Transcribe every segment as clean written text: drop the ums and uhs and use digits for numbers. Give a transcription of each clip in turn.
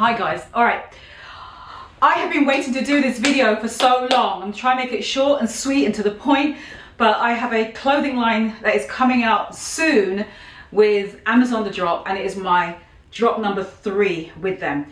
Hi guys. All right, I have been waiting to do this video for so long. I'm trying to make it short and sweet and to the point, but I have a clothing line that is coming out soon with Amazon The Drop, and it is my drop number 3 with them.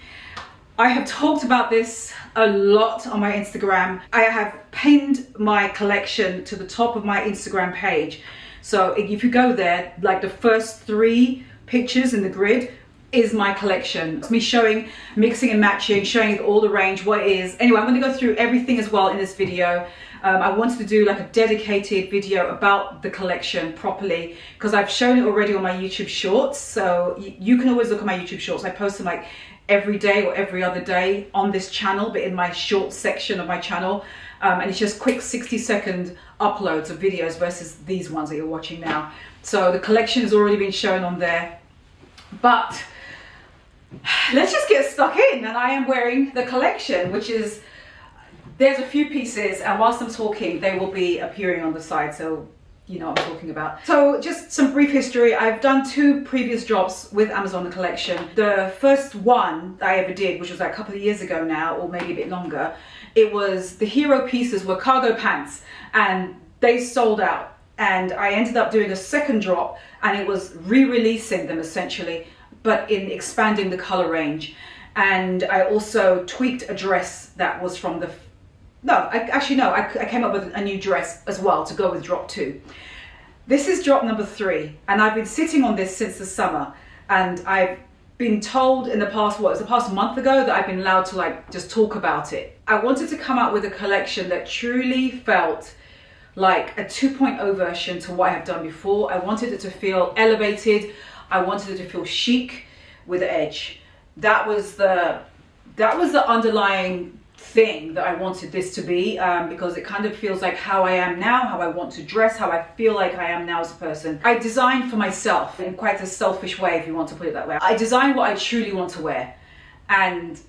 I have talked about this a lot on my Instagram. I have pinned my collection to the top of my Instagram page. So if you go there, like the first 3 pictures in the grid is my collection. It's me showing, mixing and matching, showing all the range, what it is. Anyway, I'm gonna go through everything as well in this video. I wanted to do like a dedicated video about the collection properly because I've shown it already on my YouTube shorts. So you can always look at my YouTube shorts. I post them like every day or every other day on this channel, but in my short section of my channel. And it's just quick 60-second uploads of videos versus these ones that you're watching now. So the collection has already been shown on there, but let's just get stuck in. And I am wearing the collection, which is, there's a few pieces, and whilst I'm talking, they will be appearing on the side, so you know what I'm talking about. So just some brief history. I've done 2 previous drops with Amazon the collection. The first one that I ever did, which was like a couple of years ago now, or maybe a bit longer, it was the hero pieces were cargo pants, and they sold out. And I ended up doing a second drop, and it was re-releasing them essentially, but in expanding the color range. And I also tweaked a dress that was from the, I came up with a new dress as well to go with drop 2. This is drop number 3, and I've been sitting on this since the summer, and I've been told in the past, what was the past month ago, that I've been allowed to like just talk about it. I wanted to come out with a collection that truly felt like a 2.0 version to what I have done before. I wanted it to feel elevated. I wanted it to feel chic with edge. That was the underlying thing that I wanted this to be, because it kind of feels like how I am now, how I want to dress, how I feel like I am now as a person. I designed for myself in quite a selfish way, if you want to put it that way. I designed what I truly want to wear, and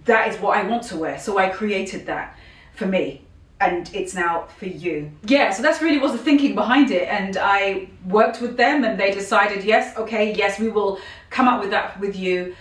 that is what I want to wear. So I created that for me, and it's now for you. Yeah, so that's really was the thinking behind it, and I worked with them, and they decided, yes, okay, yes, we will come up with that with you.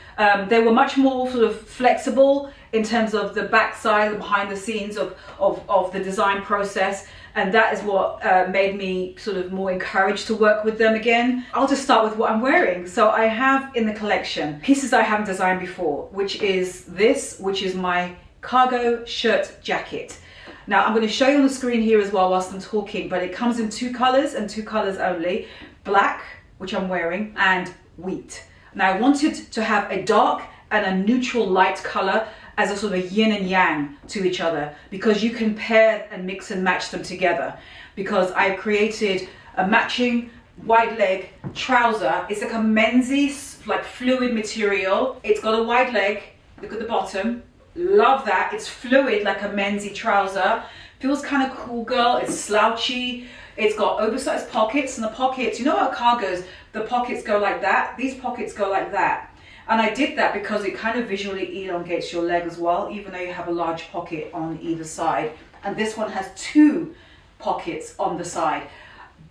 They were much more sort of flexible in terms of the backside, the behind the scenes of the design process, and that is what made me sort of more encouraged to work with them again. I'll just start with what I'm wearing. So I have in the collection pieces I haven't designed before, which is this, which is my cargo shirt jacket. Now I'm going to show you on the screen here as well whilst I'm talking, but it comes in 2 colors and 2 colors only: black, which I'm wearing, and wheat. Now I wanted to have a dark and a neutral light color as a sort of yin and yang to each other, because you can pair and mix and match them together. Because I created a matching wide leg trouser. It's like a mensy, like fluid material. It's got a wide leg. Look at the bottom. Love that. It's fluid like a mensy trouser. Feels kind of cool, girl. It's slouchy. It's got oversized pockets, and the pockets, you know how cargos, the pockets go like that? These pockets go like that. And I did that because it kind of visually elongates your leg as well, even though you have a large pocket on either side. And this one has 2 pockets on the side.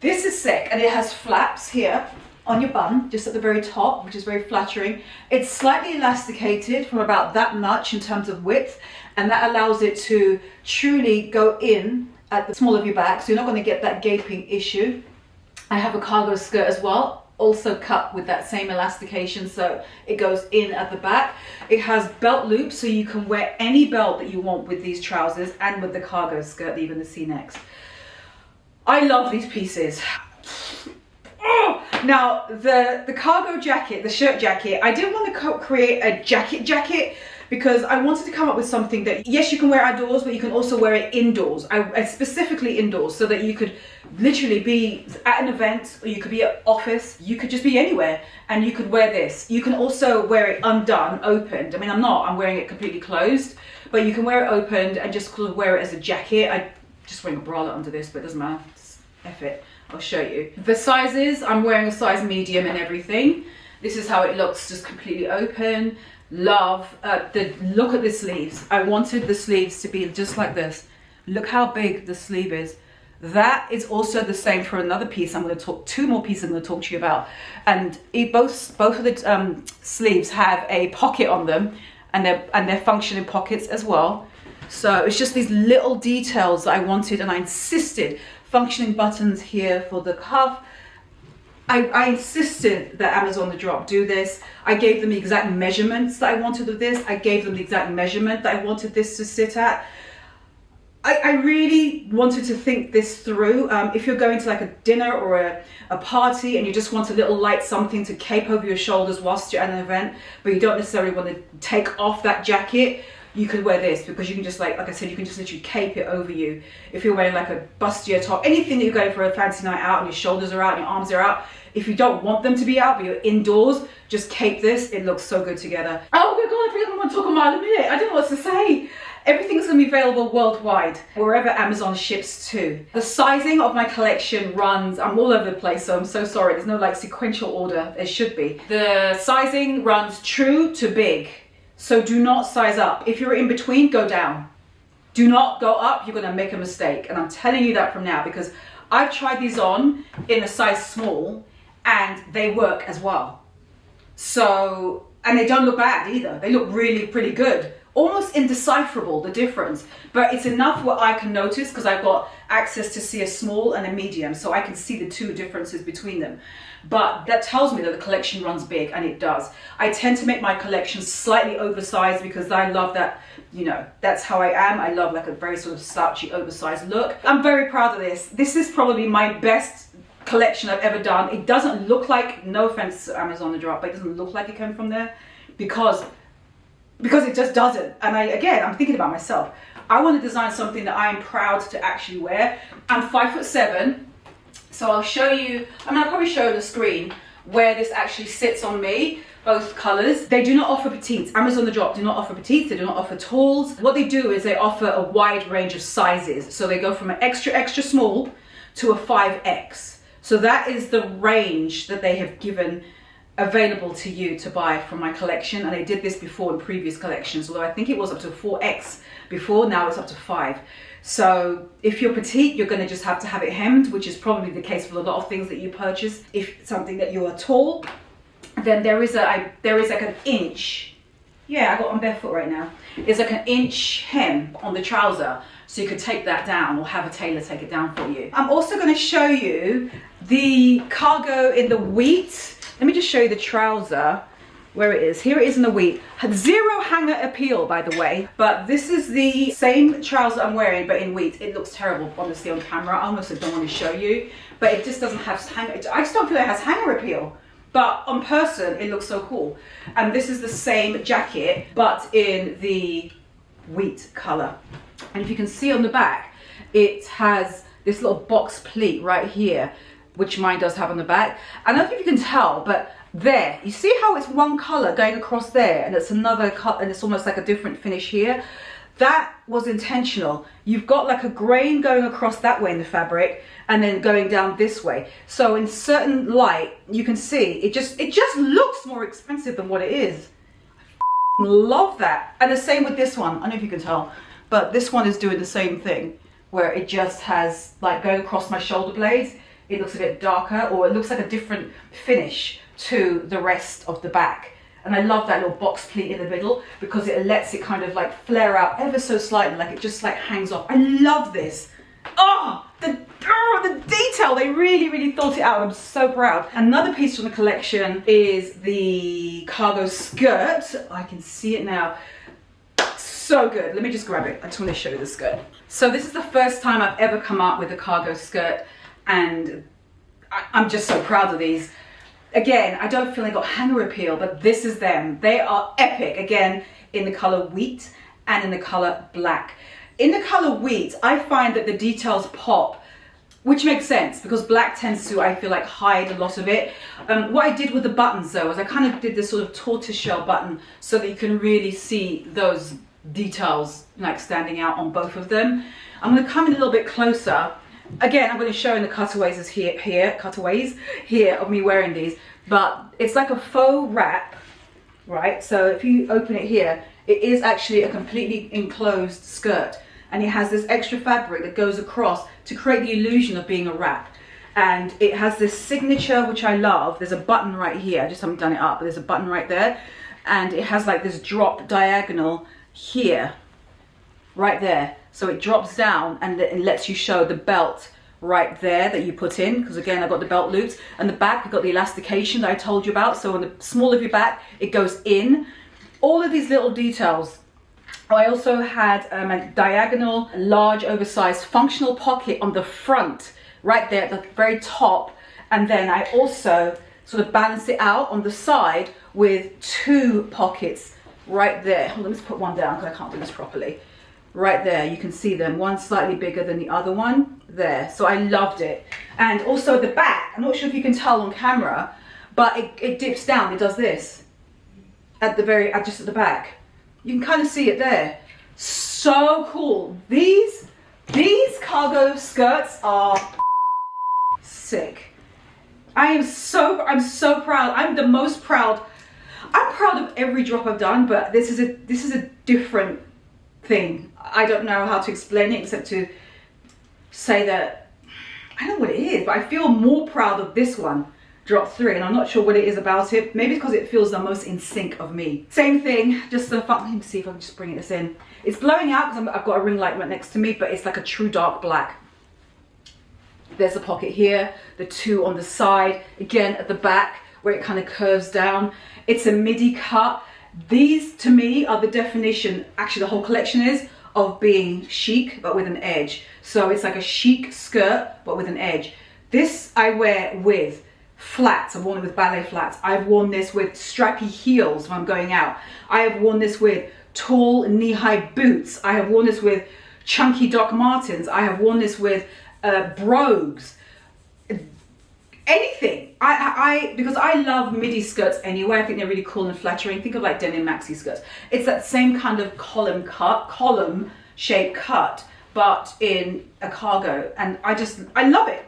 This is sick, and it has flaps here on your bum, just at the very top, which is very flattering. It's slightly elasticated from about that much in terms of width, and that allows it to truly go in at the small of your back, so you're not going to get that gaping issue. I have a cargo skirt as well, also cut with that same elastication, so it goes in at the back. It has belt loops, so you can wear any belt that you want with these trousers and with the cargo skirt that you're going to see next. I love these pieces. Oh! Now the cargo jacket, the shirt jacket, I didn't want to create a jacket because I wanted to come up with something that, yes, you can wear outdoors, but you can also wear it indoors. I specifically indoors, so that you could literally be at an event, or you could be at office, you could just be anywhere, and you could wear this. You can also wear it undone, opened. I mean, I'm wearing it completely closed, but you can wear it opened and just sort of wear it as a jacket. I just wearing a bralette under this, but it doesn't matter. Just F it. I'll show you. The sizes, I'm wearing a size medium and everything. This is how it looks, just completely open. Love look at the sleeves. I wanted the sleeves to be just like this. Look how big the sleeve is. That is also the same for another piece. I'm going to talk, two more pieces I'm going to talk to you about. And both of the sleeves have a pocket on them, and they're functioning pockets as well. So it's just these little details that I wanted, and I insisted. Functioning buttons here for the cuff. I insisted that Amazon the Drop do this. I gave them the exact measurements that I wanted of this. I gave them the exact measurement that I wanted this to sit at. I really wanted to think this through. If you're going to like a dinner or a party and you just want a little light something to cape over your shoulders whilst you're at an event, but you don't necessarily want to take off that jacket, you could wear this, because you can just like I said, you can just literally cape it over you. If you're wearing like a bustier top, anything that you're going for a fancy night out and your shoulders are out and your arms are out, if you don't want them to be out but you're indoors, just cape this. It looks so good together. Oh my god, I feel like I'm going to talk a mile a minute. I don't know what to say. Everything's going to be available worldwide, wherever Amazon ships to. The sizing of my collection runs, I'm all over the place, so I'm so sorry. There's no like sequential order. There should be. The sizing runs true to big. So do not size up. If you're in between, go down. Do not go up, you're gonna make a mistake. And I'm telling you that from now, because I've tried these on in a size small and they work as well. So, and they don't look bad either. They look really pretty good. Almost indecipherable, the difference. But it's enough what I can notice, because I've got access to see a small and a medium, so I can see the two differences between them. But that tells me that the collection runs big, and it does. I tend to make my collection slightly oversized because I love that, you know, that's how I am. I love like a very sort of slouchy, oversized look. I'm very proud of this. This is probably my best collection I've ever done. It doesn't look like, no offense to Amazon the Drop, but it doesn't look like it came from there, because it just doesn't. And I'm thinking about myself. I want to design something that I'm proud to actually wear. I'm 5'7", so I'll show you, I'll probably show you the screen where this actually sits on me, both colors. They do not offer petites. Amazon the Drop do not offer petites, they do not offer talls. What they do is they offer a wide range of sizes. So they go from an extra, extra small to a 5X. So that is the range that they have given available to you to buy from my collection, and they did this before in previous collections, although I think it was up to 4X before. Now it's up to 5. So if you're petite, you're going to just have to have it hemmed, which is probably the case for a lot of things that you purchase. If it's something that you are tall, then there is like an inch. Yeah, I'm barefoot right now. It's like an inch hem on the trouser, so you could take that down or have a tailor take it down for you. I'm also going to show you the cargo in the wheat. Let me just show you the trouser, where it is. Here it is in the wheat. Had zero hanger appeal, by the way, but this is the same trouser I'm wearing, but in wheat. It looks terrible, honestly, on camera. I almost don't want to show you, but it just doesn't have hanger. I just don't feel it has hanger appeal, but on person, it looks so cool. And this is the same jacket, but in the wheat color. And if you can see on the back, it has this little box pleat right here, which mine does have on the back. I don't know if you can tell, but there, you see how it's one color going across there, and it's another color, and it's almost like a different finish here. That was intentional. You've got like a grain going across that way in the fabric, and then going down this way. So in certain light, you can see it just looks more expensive than what it is. I love that. And the same with this one. I don't know if you can tell, but this one is doing the same thing, where it just has like going across my shoulder blades. It looks a bit darker, or it looks like a different finish to the rest of the back. And I love that little box pleat in the middle, because it lets it kind of like flare out ever so slightly, like it just like hangs off. I love this. Oh, the detail, they really thought it out. I'm so proud. Another piece from the collection is the cargo skirt. I can see it now. So good. Let me just grab it. I just want to show you the skirt. So this is the first time I've ever come up with a cargo skirt, and I'm just so proud of these. Again, I don't feel they got hanger appeal, but this is them. They are epic. Again, in the color wheat and in the color black. In the color wheat, I find that the details pop, which makes sense, because black tends to, I feel like, hide a lot of it. What I did with the buttons though, is I kind of did this sort of tortoiseshell button, so that you can really see those details like standing out on both of them. I'm going to come in a little bit closer. Again, I'm going to show in the cutaways here of me wearing these, but it's like a faux wrap, right? So if you open it here, it is actually a completely enclosed skirt, and it has this extra fabric that goes across to create the illusion of being a wrap. And it has this signature, which I love. There's a button right here. I just haven't done it up, but there's a button right there. And it has like this drop diagonal here, right there. So it drops down and it lets you show the belt right there that you put in, because again, I've got the belt loops, and the back, we've got the elastication that I told you about. So on the small of your back, it goes in. All of these little details. I also had a diagonal, large, oversized functional pocket on the front, right there at the very top. And then I also sort of balance it out on the side with 2 pockets right there. Hold on, let's put one down because I can't do this properly. Right there, you can see them, one slightly bigger than the other one there. So I loved it. And also at the back, I'm not sure if you can tell on camera, but it dips down, it does this at the very, just at the back. You can kind of see it there. So cool. These cargo skirts are sick. I'm so proud. I'm the most proud. I'm proud of every drop I've done, but this is a different thing. I don't know how to explain it except to say that I don't know what it is, but I feel more proud of this one, drop 3, and I'm not sure what it is about it. Maybe it's because it feels the most in sync of me. Same thing, just the fun. Let me see if I can just bring this in. It's blowing out because I've got a ring light right next to me, but it's like a true dark black. There's a pocket here, the 2 on the side, again at the back where it kind of curves down. It's a midi cut. These to me are the definition, actually the whole collection is, of being chic but with an edge. So it's like a chic skirt but with an edge. This I wear with flats. I've worn it with ballet flats. I've worn this with strappy heels when I'm going out. I have worn this with tall knee-high boots. I have worn this with chunky Doc Martens. I have worn this with brogues. Anything. Because I love midi skirts anyway. I think they're really cool and flattering. Think of like denim maxi skirts. It's that same kind of column shape cut, but in a cargo. And I love it.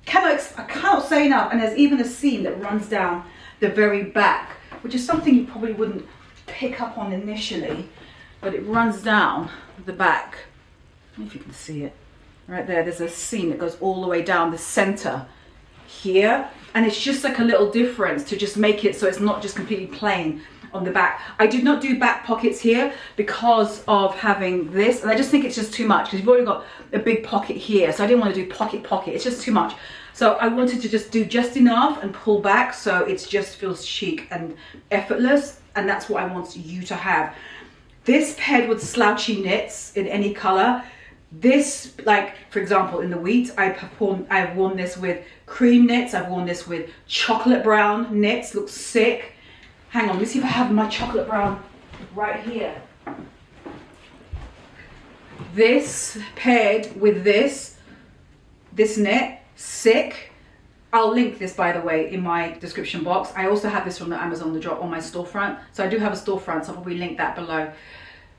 I cannot say enough. And there's even a seam that runs down the very back, which is something you probably wouldn't pick up on initially, but it runs down the back. I don't know if you can see it. Right there, there's a seam that goes all the way down the center here, and it's just like a little difference to just make it so it's not just completely plain on the back. I did not do back pockets here because of having this, and I just think it's just too much because you've already got a big pocket here, so I didn't want to do pocket. It's just too much. So I wanted to just do just enough and pull back so it just feels chic and effortless, and that's what I want you to have. This paired with slouchy knits in any color. This, like for example in the wheat, I've worn this with cream knits. I've worn this with chocolate brown knits. Looks sick. Hang on, let me see if I have my chocolate brown right here. This paired with this knit, sick. I'll link this, by the way, in my description box. I also have this from the Amazon, the drop on my storefront. So I do have a storefront, so I'll probably link that below.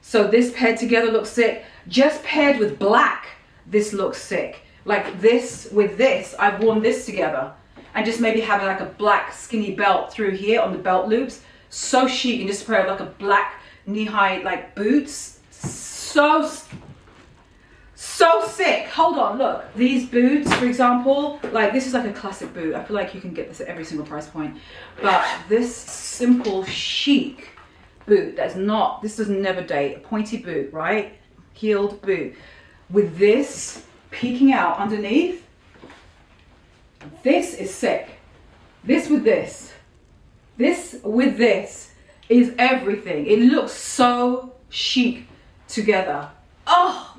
So this paired together looks sick. Just paired with black, this looks sick. Like this with this, I've worn this together. And just maybe having like a black skinny belt through here on the belt loops. So chic, and just a pair of like a black knee-high like boots. So sick. Hold on, look. These boots, for example, like this is like a classic boot. I feel like you can get this at every single price point. But this simple chic boot that's not, this does never date, a pointy boot, right? Heeled boot with this peeking out underneath. This is sick. This with this with this is everything. It looks so chic together. Oh,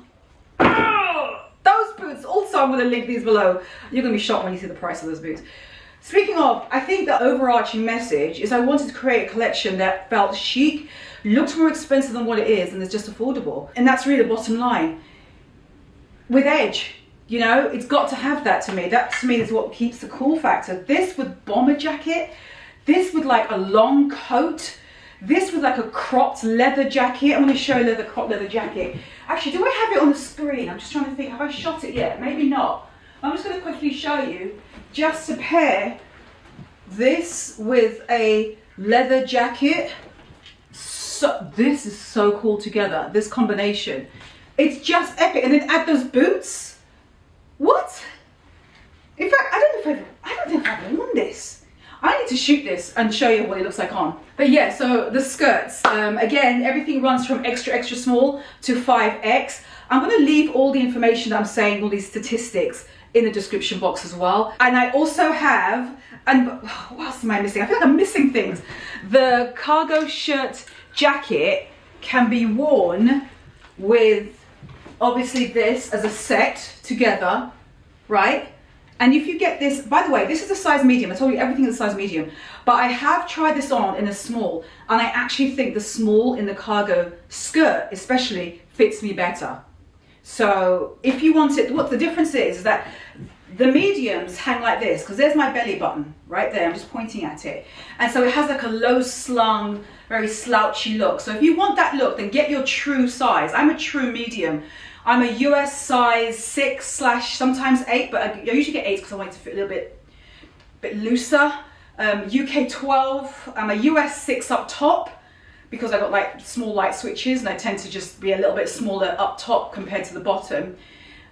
those boots also, I'm going to link these below. You're going to be shocked when you see the price of those boots. Speaking of, I think the overarching message is I wanted to create a collection that felt chic, looked more expensive than what it is, and is just affordable. And that's really the bottom line. With edge, you know, it's got to have that to me. That to me is what keeps the cool factor. This with bomber jacket, this with like a long coat, this with like a cropped leather jacket. I'm going to show you the cropped leather jacket. Actually, do I have it on the screen? I'm just trying to think, have I shot it yet? Maybe not. I'm just going to quickly show you. Just to pair this with a leather jacket. So this is so cool together, this combination. It's just epic. And then add those boots. What? In fact, I don't think I've worn this. I need to shoot this and show you what it looks like on. But yeah, so the skirts, again, everything runs from extra, extra small to 5X. I'm gonna leave all the information that I'm saying, all these statistics in the description box as well. And I also have, and what else am I missing? I feel like I'm missing things. The cargo shirt jacket can be worn with obviously this as a set together, right? And if you get this, by the way, this is a size medium. I told you everything is a size medium, but I have tried this on in a small, and I actually think the small in the cargo skirt especially fits me better. So if you want it, what the difference is that the mediums hang like this, because there's my belly button right there. I'm just pointing at it. And so it has like a low slung, very slouchy look. So if you want that look, then get your true size. I'm a true medium. I'm a US size 6/sometimes 8, but I usually get 8 because I want it to fit a little bit looser. UK 12, I'm a US 6 up top because I got like small light switches and I tend to just be a little bit smaller up top compared to the bottom.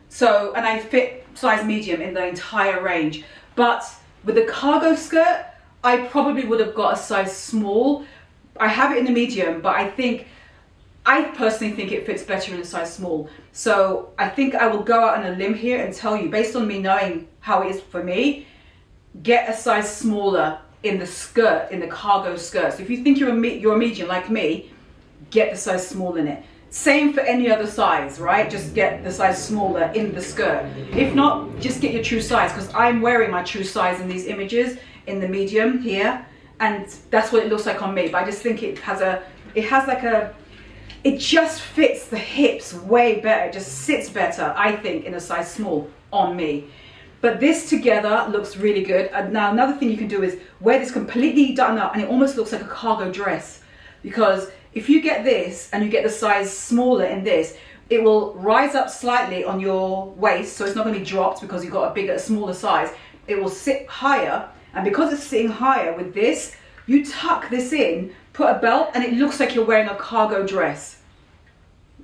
So, and I fit size medium in the entire range. But with the cargo skirt, I probably would have got a size small. I have it in the medium, but I personally think it fits better in a size small. So I think I will go out on a limb here and tell you, based on me knowing how it is for me, get a size smaller in the skirt, in the cargo skirt. So if you think you're a medium like me, get the size small in it. Same for any other size, right? Just get the size smaller in the skirt. If not, just get your true size, because I'm wearing my true size in these images in the medium here, and that's what it looks like on me. But I just think it just fits the hips way better. It just sits better, I think, in a size small on me. But this together looks really good. And now another thing you can do is wear this completely done up and it almost looks like a cargo dress, because if you get this and you get the size smaller in this, it will rise up slightly on your waist, so it's not going to be dropped because you've got a smaller size. It will sit higher, and because it's sitting higher with this, you tuck this in, put a belt, and it looks like you're wearing a cargo dress.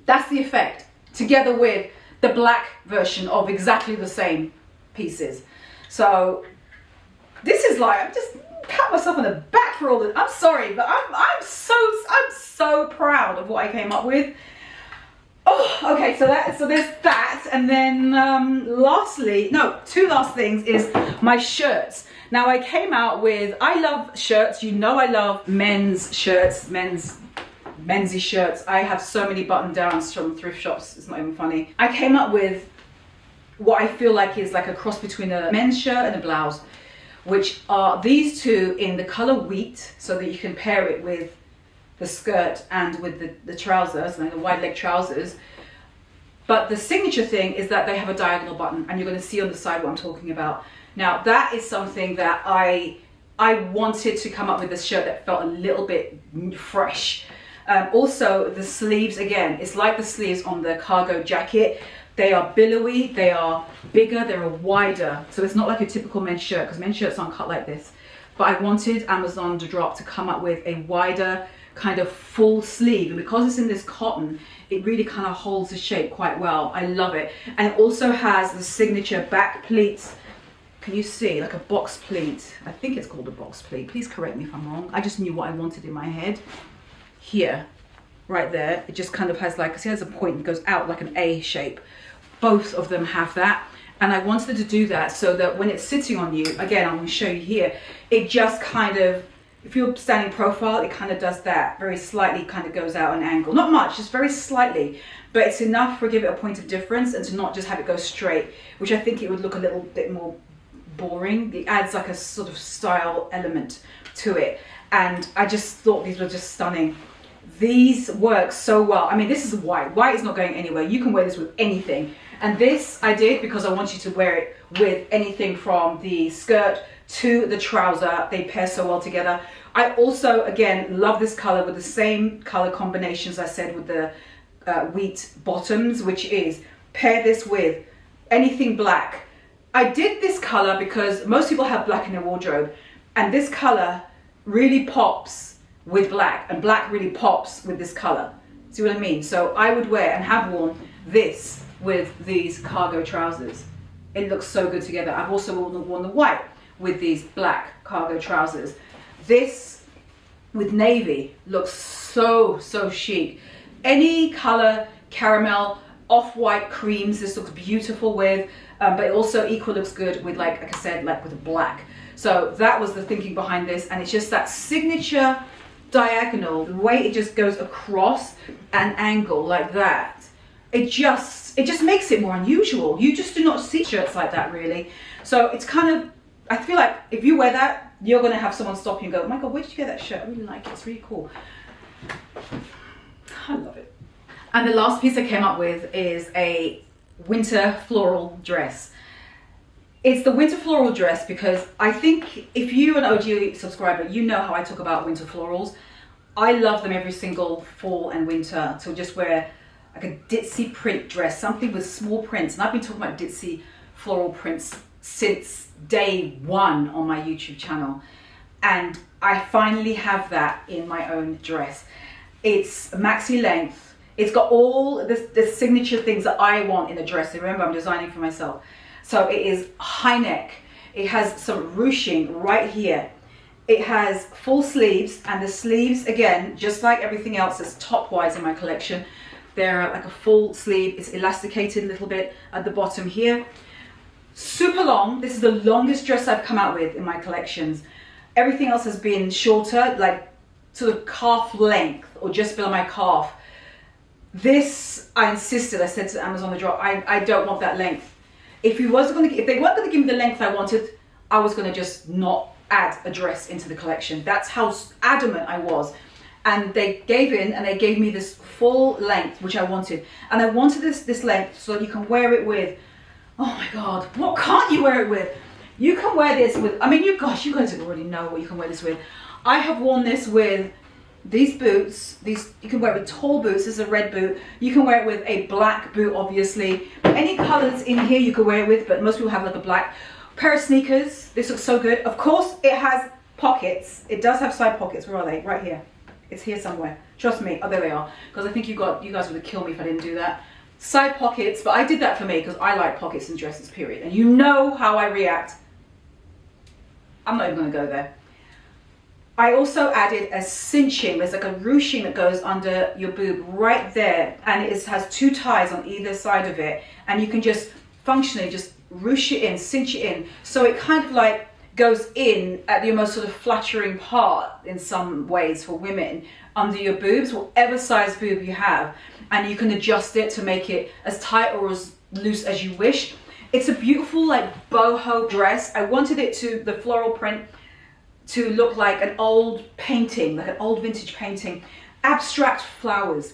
That's the effect, together with the black version of exactly the same pieces. So this is like, I'm just pat myself on the back for all this. I'm sorry, but I'm so proud of what I came up with. Oh, okay, so there's that, and then two last things is my shirts. Now I came out with, I love shirts, you know I love men's shirts, mensy shirts. I have so many button downs from thrift shops, it's not even funny. I came up with what I feel like is like a cross between a men's shirt and a blouse, which are these two in the color wheat, so that you can pair it with the skirt and with the trousers, and the wide leg trousers. But the signature thing is that they have a diagonal button, and you're going to see on the side what I'm talking about. Now that is something that I wanted to come up with, a shirt that felt a little bit fresh. Also the sleeves, again, it's like the sleeves on the cargo jacket. They are billowy, they are bigger, they're wider. So it's not like a typical men's shirt, because men's shirts aren't cut like this. But I wanted Amazon to drop to come up with a wider kind of full sleeve. And because it's in this cotton, it really kind of holds the shape quite well. I love it. And it also has the signature back pleats. Can you see, like a box pleat? I think it's called a box pleat. Please correct me if I'm wrong. I just knew what I wanted in my head. Here, right there, it just kind of has like, see, there's a point that goes out like an A shape. Both of them have that, and I wanted to do that so that when it's sitting on you, again, I'm going to show you here, it just kind of, if you're standing profile, it kind of does that, very slightly kind of goes out an angle. Not much, just very slightly, but it's enough for give it a point of difference and to not just have it go straight, which I think it would look a little bit more boring. It adds like a sort of style element to it, and I just thought these were just stunning. These work so well. I mean, this is white. White is not going anywhere. You can wear this with anything. And this I did because I want you to wear it with anything from the skirt to the trouser. They pair so well together. I also, again, love this color with the same color combinations I said with the wheat bottoms, which is pair this with anything black. I did this color because most people have black in their wardrobe, and this color really pops with black, and black really pops with this color. See what I mean? So I would wear and have worn this with these cargo trousers. It looks so good together. I've also worn the white with these black cargo trousers. This with navy looks so chic. Any color, caramel, off-white creams, this looks beautiful with, but it also equally looks good with, like I said, like with black. So that was the thinking behind this, and it's just that signature diagonal, the way it just goes across an angle like that. It just makes it more unusual. You just do not see shirts like that really. So it's kind of, I feel like if you wear that, you're gonna have someone stop you and go, oh my God, where did you get that shirt? I really like it, it's really cool. I love it. And the last piece I came up with is a winter floral dress. It's the winter floral dress because I think if you're an OG subscriber, you know how I talk about winter florals. I love them every single fall and winter to just wear like a ditzy print dress, something with small prints. And I've been talking about ditzy floral prints since day one on my YouTube channel. And I finally have that in my own dress. It's maxi length. It's got all the signature things that I want in a dress. Remember, I'm designing for myself. So it is high neck. It has some ruching right here. It has full sleeves, and the sleeves, again, just like everything else that's top-wise in my collection, they're like a full sleeve. It's elasticated a little bit at the bottom here. Super long. This is the longest dress I've come out with in my collections. Everything else has been shorter, like sort of calf length or just below my calf. This, I insisted, I said to Amazon the drop, I don't want that length. If they weren't going to give me the length I wanted, I was going to just not add a dress into the collection. That's how adamant I was. And they gave in and they gave me this full length, which I wanted. And I wanted this length so that you can wear it with, oh my God, what can't you wear it with? You can wear this with, I mean, you guys already know what you can wear this with. I have worn this with these boots. You can wear it with tall boots. This is a red boot. You can wear it with a black boot, obviously. Any colors in here you can wear it with, but most people have like a black pair of sneakers. This looks so good. Of course, it has pockets. It does have side pockets. Where are they? Right here. It's here somewhere. Trust me. Oh, there they are. Because I think you guys would have killed me if I didn't do that. Side pockets, but I did that for me because I like pockets in dresses, period. And you know how I react. I'm not even going to go there. I also added a cinching. There's like a ruching that goes under your boob right there, and it has two ties on either side of it, and you can just functionally just ruche it in, cinch it in, so it kind of like goes in at the most sort of flattering part in some ways for women under your boobs, whatever size boob you have, and you can adjust it to make it as tight or as loose as you wish. It's a beautiful like boho dress. I wanted it to, the floral print, to look like an old painting, like an old vintage painting. Abstract flowers,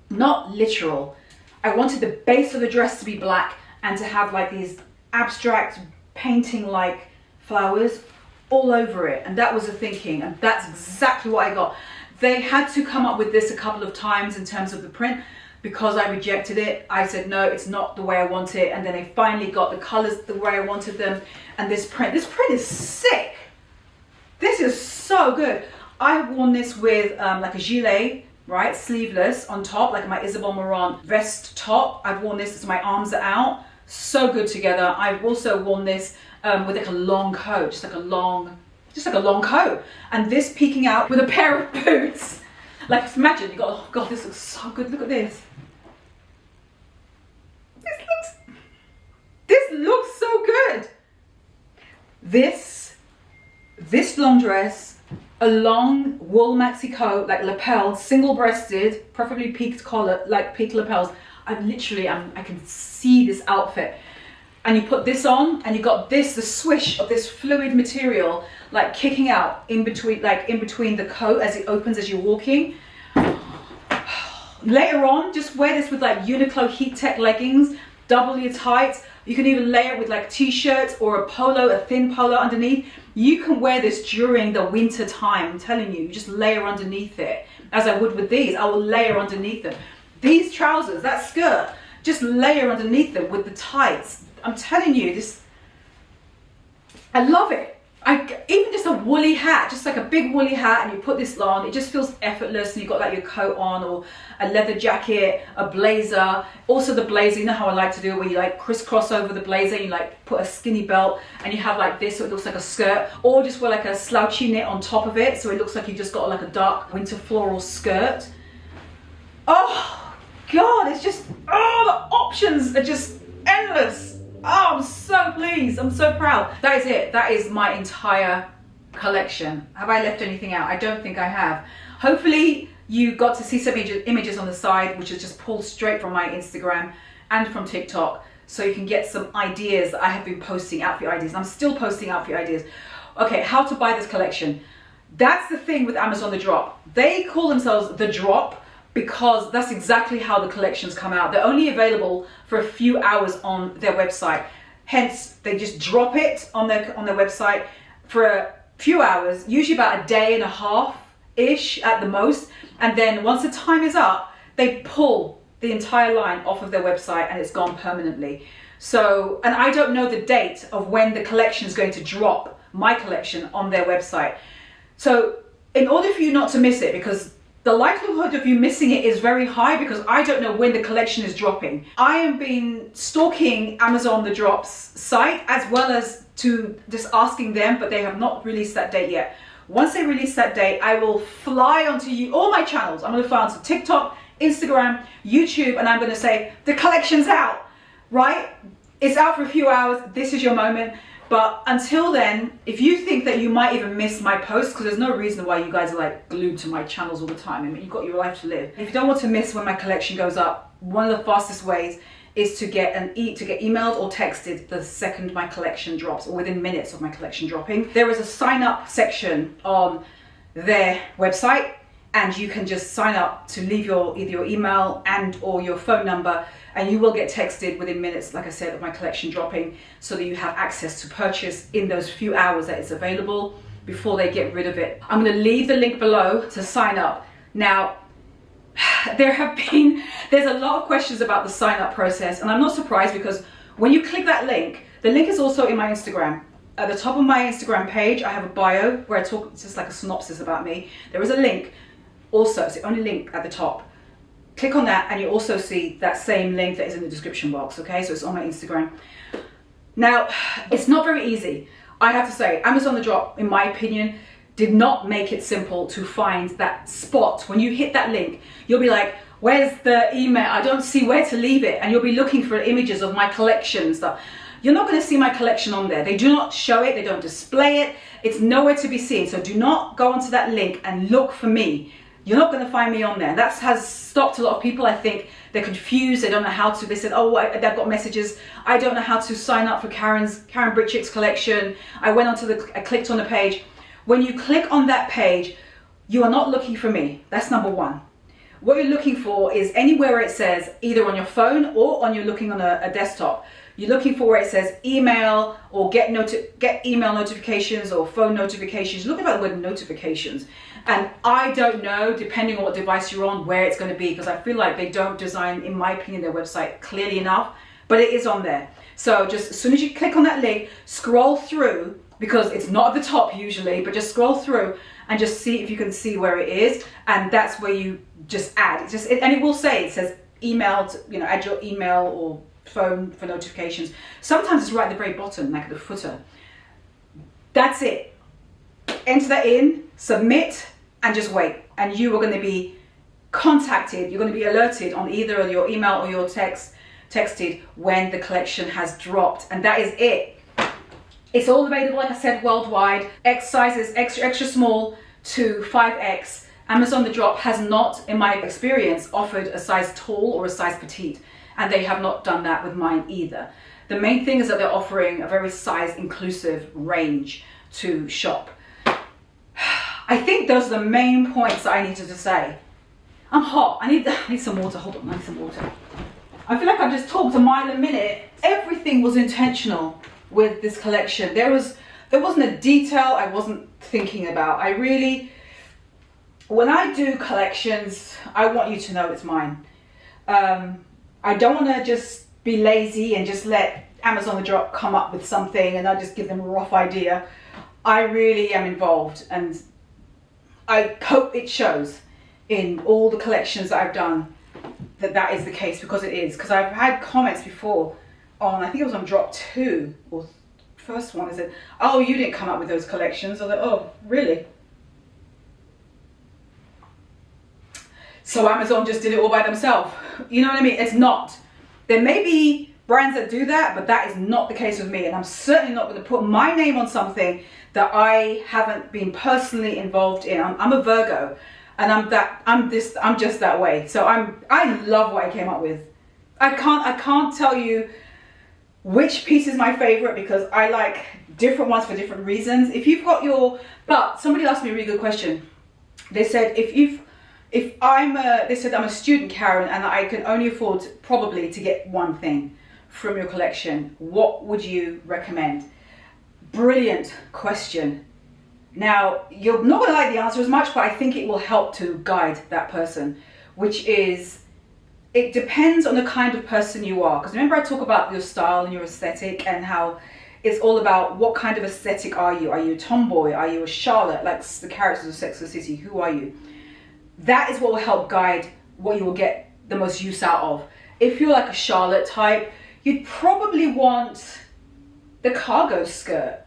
not literal. I wanted the base of the dress to be black and to have like these abstract painting-like flowers all over it. And that was the thinking, and that's exactly what I got. They had to come up with this a couple of times in terms of the print because I rejected it. I said, no, it's not the way I want it. And then they finally got the colors the way I wanted them. And this print is sick. This is so good. I've worn this with like a gilet, right? Sleeveless on top, like my Isabel Marant vest top. I've worn this as my arms are out. So good together. I've also worn this with like a long coat, just like a long coat. And this peeking out with a pair of boots. Like imagine, you got, oh God, this looks so good. Look at this. This looks so good. This long dress, a long wool maxi coat, like lapel, single-breasted, preferably peaked collar, like peaked lapels. I can see this outfit. And you put this on, and you got this, the swish of this fluid material, like kicking out in between the coat as it opens as you're walking. Later on, just wear this with like Uniqlo heat tech leggings, double your tights. You can even layer it with like t-shirts or a polo, a thin polo underneath. You can wear this during the winter time. I'm telling you, you just layer underneath it. As I would with these, I will layer underneath them. These trousers, that skirt, just layer underneath them with the tights. I'm telling you, this, I love it. Even just a woolly hat, just like a big woolly hat, and you put this on, it just feels effortless, and you've got like your coat on, or a leather jacket, a blazer. Also the blazer, you know how I like to do it, where you like crisscross over the blazer, you like put a skinny belt, and you have like this, so it looks like a skirt, or just wear like a slouchy knit on top of it, so it looks like you just got like a dark winter floral skirt. Oh God, it's just, oh, the options are just endless. Oh, I'm so pleased. I'm so proud. That is it. That is my entire collection. Have I left anything out? I don't think I have. Hopefully you got to see some images on the side, which is just pulled straight from my Instagram and from TikTok, so you can get some ideas. I have been posting outfit ideas. I'm still posting outfit ideas. Okay, how to buy this collection. That's the thing with Amazon The Drop. They call themselves The Drop because that's exactly how the collections come out. They're only available for a few hours on their website. Hence, they just drop it on their website for a few hours, usually about a day and a half-ish at the most. And then once the time is up, they pull the entire line off of their website and it's gone permanently. So, and I don't know the date of when the collection is going to drop, my collection, on their website. So in order for you not to miss it, because the likelihood of you missing it is very high, because I don't know when the collection is dropping. I have been stalking Amazon The Drop's site, as well as to just asking them, but they have not released that date yet. Once they release that date, I will fly onto all my channels. I'm gonna fly onto TikTok, Instagram, YouTube, and I'm gonna say, the collection's out, right? It's out for a few hours, this is your moment. But until then, if you think that you might even miss my posts, because there's no reason why you guys are like glued to my channels all the time. I mean, you've got your life to live. If you don't want to miss when my collection goes up, one of the fastest ways is to get emailed or texted the second my collection drops, or within minutes of my collection dropping. There is a sign up section on their website, and you can just sign up to leave either your email and or your phone number, and you will get texted within minutes, like I said, of my collection dropping, so that you have access to purchase in those few hours that it's available before they get rid of it. I'm gonna leave the link below to sign up. Now, there's a lot of questions about the sign up process, and I'm not surprised, because when you click that link, the link is also in my Instagram. At the top of my Instagram page, I have a bio where I talk, it's just like a synopsis about me. There is a link also, it's the only link at the top. Click on that and you also see that same link that is in the description box, okay? So it's on my Instagram. Now, it's not very easy. I have to say, Amazon The Drop, in my opinion, did not make it simple to find that spot. When you hit that link, you'll be like, where's the email? I don't see where to leave it. And you'll be looking for images of my collection and stuff. You're not gonna see my collection on there. They do not show it, they don't display it. It's nowhere to be seen. So do not go onto that link and look for me. You're not going to find me on there. That has stopped a lot of people. I think they're confused. They don't know how to. They said, oh, they've got messages. I don't know how to sign up for KarenBritChick's collection. I clicked on the page. When you click on that page, you are not looking for me. That's number one. What you're looking for is anywhere it says, either on your phone or you're looking on a desktop. You're looking for where it says email or get email notifications or phone notifications. Look at the word notifications. And I don't know, depending on what device you're on, where it's going to be, because I feel like they don't design, in my opinion, their website clearly enough, but it is on there. So just as soon as you click on that link, scroll through, because it's not at the top usually, but just scroll through and just see if you can see where it is. And that's where you just add. And it will say, it says email, add your email or phone for notifications. Sometimes it's right at the very bottom, like at the footer. That's it. Enter that in, submit, and just wait. And you are going to be contacted. You're going to be alerted on either your email or your texted when the collection has dropped. And that is it. It's all available, like I said, worldwide. X sizes, extra small to 5X. Amazon The Drop has not, in my experience, offered a size tall or a size petite. And they have not done that with mine either. The main thing is that they're offering a very size inclusive range to shop. I think those are the main points that I needed to say. I'm hot. I need some water. Hold on, I need some water. I feel like I've just talked a mile a minute. Everything was intentional with this collection. There wasn't a detail I wasn't thinking about. When I do collections, I want you to know it's mine. I don't want to just be lazy and just let Amazon The Drop come up with something and I just give them a rough idea. I really am involved, and I hope it shows in all the collections that I've done that is the case, because it is. Because I've had comments before on, I think it was on drop 2 or first one, is it, oh, you didn't come up with those collections. I was like, oh, really? So Amazon just did it all by themselves. You know what I mean? It's not. There may be brands that do that, but that is not the case with me. And I'm certainly not going to put my name on something that I haven't been personally involved in. I'm a Virgo, and I'm just that way. So I love what I came up with. I can't tell you which piece is my favorite, because I like different ones for different reasons. If you've got your, but somebody asked me a really good question. They said, they said I'm a student, Karen, and I can only afford probably to get one thing from your collection. What would you recommend? Brilliant question. Now, you're not going to like the answer as much, but I think it will help to guide that person, which is, it depends on the kind of person you are. Because remember, I talk about your style and your aesthetic, and how it's all about what kind of aesthetic are you? Are you a tomboy? Are you a Charlotte, like the characters of Sex and the City? Who are you? That is what will help guide what you will get the most use out of. If you're like a Charlotte type, you'd probably want the cargo skirt.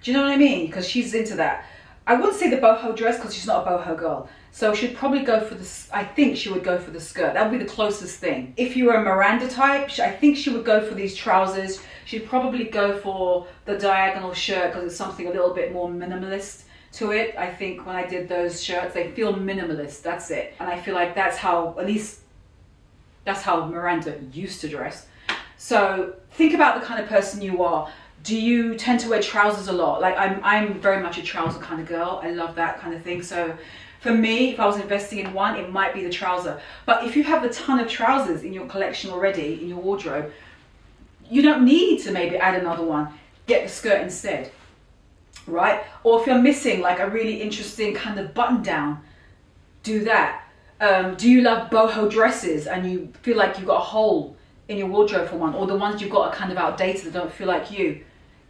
Do you know what I mean? Because she's into that. I wouldn't say the boho dress, because she's not a boho girl. So she'd probably go for this, I think she would go for the skirt. That would be the closest thing. If you were a Miranda type, I think she would go for these trousers. She'd probably go for the diagonal shirt, because it's something a little bit more minimalist to it. I think when I did those shirts, they feel minimalist, that's it. And I feel like that's how, at least that's how Miranda used to dress. So think about the kind of person you are. Do you tend to wear trousers a lot? Like I'm very much a trouser kind of girl. I love that kind of thing. So for me, if I was investing in one, it might be the trouser. But if you have a ton of trousers in your collection already, in your wardrobe, you don't need to maybe add another one. Get the skirt instead, right? Or if you're missing like a really interesting kind of button down, do that. Do you love boho dresses and you feel like you've got a hole in your wardrobe for one, or the ones you've got are kind of outdated that don't feel like you?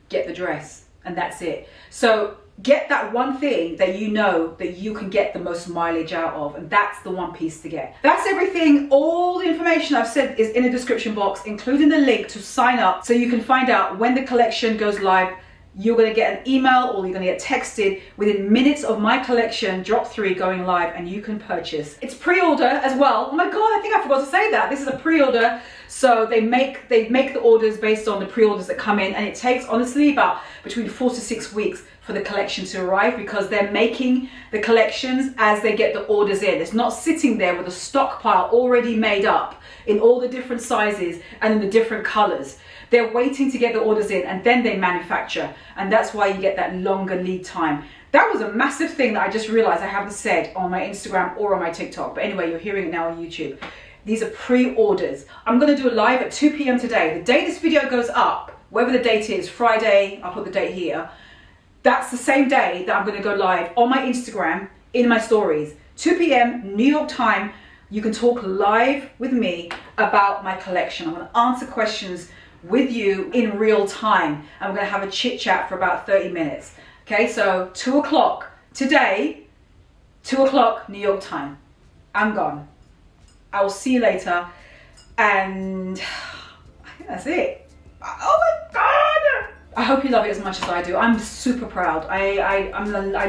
Get the dress, and that's it. So get that one thing that you know that you can get the most mileage out of, and that's the one piece to get. That's everything. All the information I've said is in the description box, including the link to sign up so you can find out when the collection goes live. You're going to get an email, or you're going to get texted within minutes of my collection drop 3 going live, and you can purchase. It's pre-order as well. Oh my god, I think I forgot to say that. This is a pre-order. So they make the orders based on the pre-orders that come in, and it takes honestly about between 4 to 6 weeks for the collection to arrive, because they're making the collections as they get the orders in. It's not sitting there with a stockpile already made up in all the different sizes and in the different colors. They're waiting to get the orders in, and then they manufacture, and that's why you get that longer lead time. That was a massive thing that I just realized I haven't said on my Instagram or on my TikTok, but anyway, you're hearing it now on YouTube. These are pre-orders. I'm going to do a live at 2 p.m. today. The day this video goes up, whatever the date is, Friday, I'll put the date here. That's the same day that I'm going to go live on my Instagram in my stories. 2 p.m. New York time. You can talk live with me about my collection. I'm going to answer questions with you in real time. I'm going to have a chit chat for about 30 minutes. Okay, so 2 o'clock today, 2 o'clock New York time. I'm gone. I will see you later, and I think that's it. Oh my god! I hope you love it as much as I do. I'm super proud. I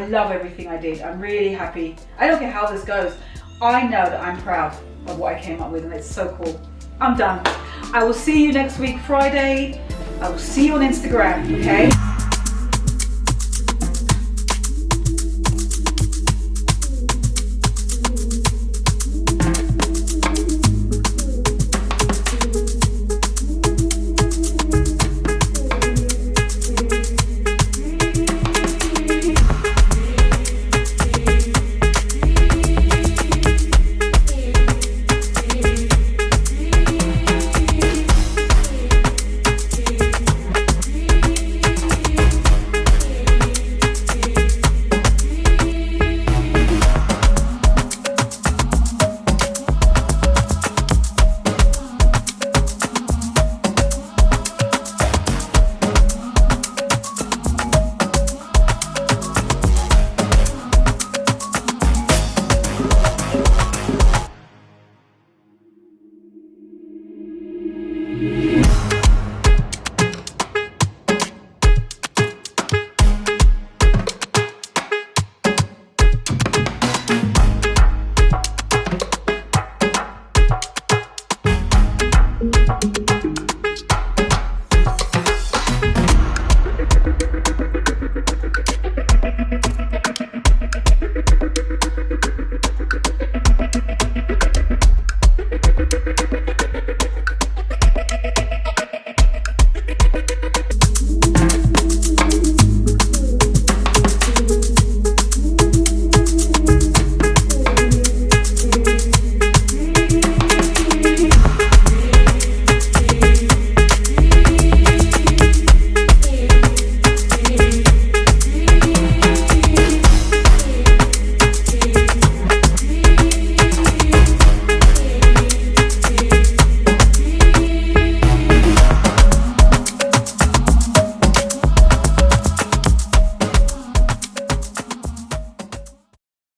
love everything I did. I'm really happy. I don't care how this goes. I know that I'm proud of what I came up with, and it's so cool. I'm done. I will see you next week, Friday. I will see you on Instagram, okay?